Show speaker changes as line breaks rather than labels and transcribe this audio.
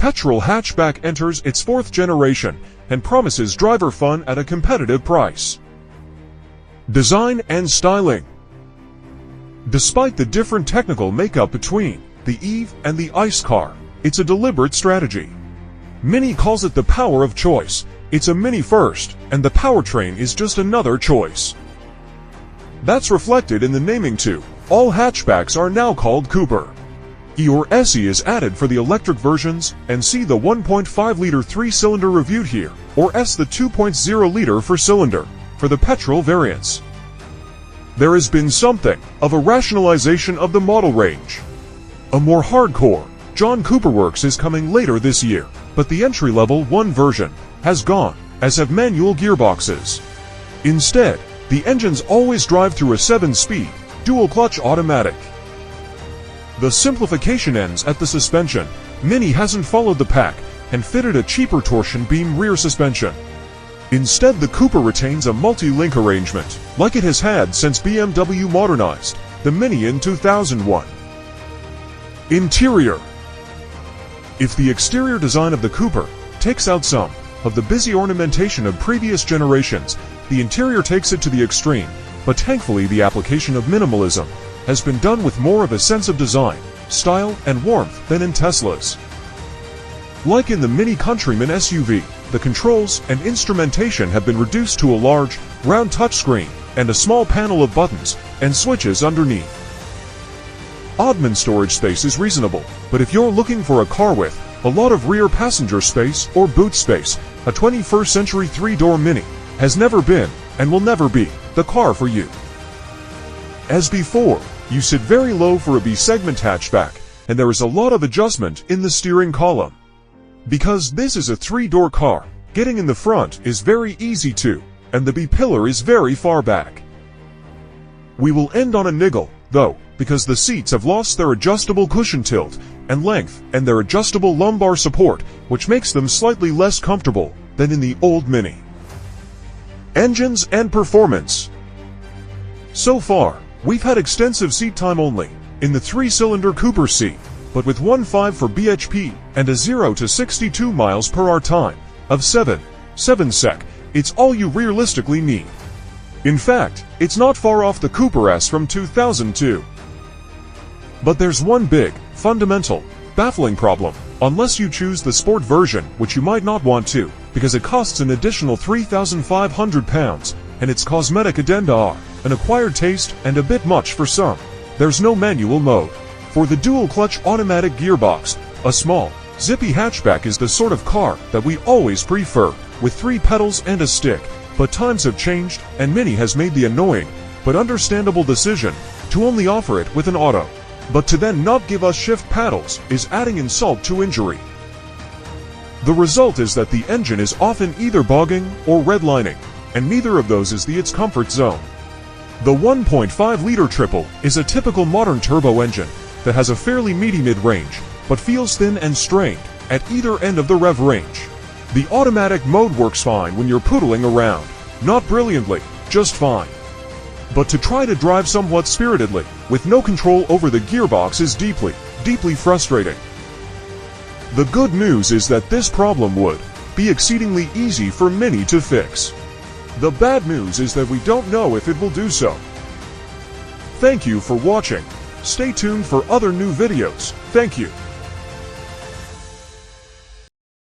Petrol hatchback enters its 4th generation and promises driver fun at a competitive price. Design and styling. Despite the different technical makeup between the EVE and the ICE car, it's a deliberate strategy. Mini calls it the power of choice. It's a Mini first, and the powertrain is just another choice. That's reflected in the naming too. All hatchbacks are now called Cooper. E or SE is added for the electric versions, and see the 1.5-liter 3-cylinder reviewed here, or S the 2.0-liter 4-cylinder, for the petrol variants. There has been something of a rationalization of the model range. A more hardcore John Cooper Works is coming later this year, but the entry-level 1 version has gone, as have manual gearboxes. Instead, the engines always drive through a 7-speed, dual-clutch automatic. The simplification ends at the suspension. Mini hasn't followed the pack and fitted a cheaper torsion beam rear suspension. Instead, the Cooper retains a multi-link arrangement, like it has had since BMW modernized the Mini in 2001. Interior. If the exterior design of the Cooper takes out some of the busy ornamentation of previous generations, the interior takes it to the extreme, but thankfully the application of minimalism has been done with more of a sense of design, style, and warmth than in Teslas. Like in the Mini Countryman SUV, the controls and instrumentation have been reduced to a large, round touchscreen and a small panel of buttons and switches underneath. Oddman storage space is reasonable, but if you're looking for a car with a lot of rear passenger space or boot space, a 21st century 3-door Mini has never been, and will never be, the car for you. As before, you sit very low for a B-segment hatchback, and there is a lot of adjustment in the steering column. Because this is a 3-door car, getting in the front is very easy too, and the B-pillar is very far back. We will end on a niggle, though, because the seats have lost their adjustable cushion tilt and length and their adjustable lumbar support, which makes them slightly less comfortable than in the old Mini. Engines and performance. So far, we've had extensive seat time only in the 3-cylinder Cooper C, but with 1.5 for bhp and a 0 to 62 miles per hour time of 7 sec, it's all you realistically need. In fact, it's not far off the Cooper S from 2002. But there's one big, fundamental, baffling problem, unless you choose the Sport version, which you might not want to, because it costs an additional £3,500, and its cosmetic addenda are an acquired taste and a bit much for some. There's no manual mode. For the dual-clutch automatic gearbox, a small, zippy hatchback is the sort of car that we always prefer, with 3 pedals and a stick, but times have changed, and Mini has made the annoying, but understandable decision to only offer it with an auto. But to then not give us shift paddles is adding insult to injury. The result is that the engine is often either bogging or redlining, and neither of those is its comfort zone. The 1.5-liter triple is a typical modern turbo engine that has a fairly meaty mid-range, but feels thin and strained at either end of the rev range. The automatic mode works fine when you're poodling around, not brilliantly, just fine. But to try to drive somewhat spiritedly, with no control over the gearbox is deeply, deeply frustrating. The good news is that this problem would be exceedingly easy for Mini to fix. The bad news is that we don't know if it will do so. Thank you for watching. Stay tuned for other new videos. Thank you.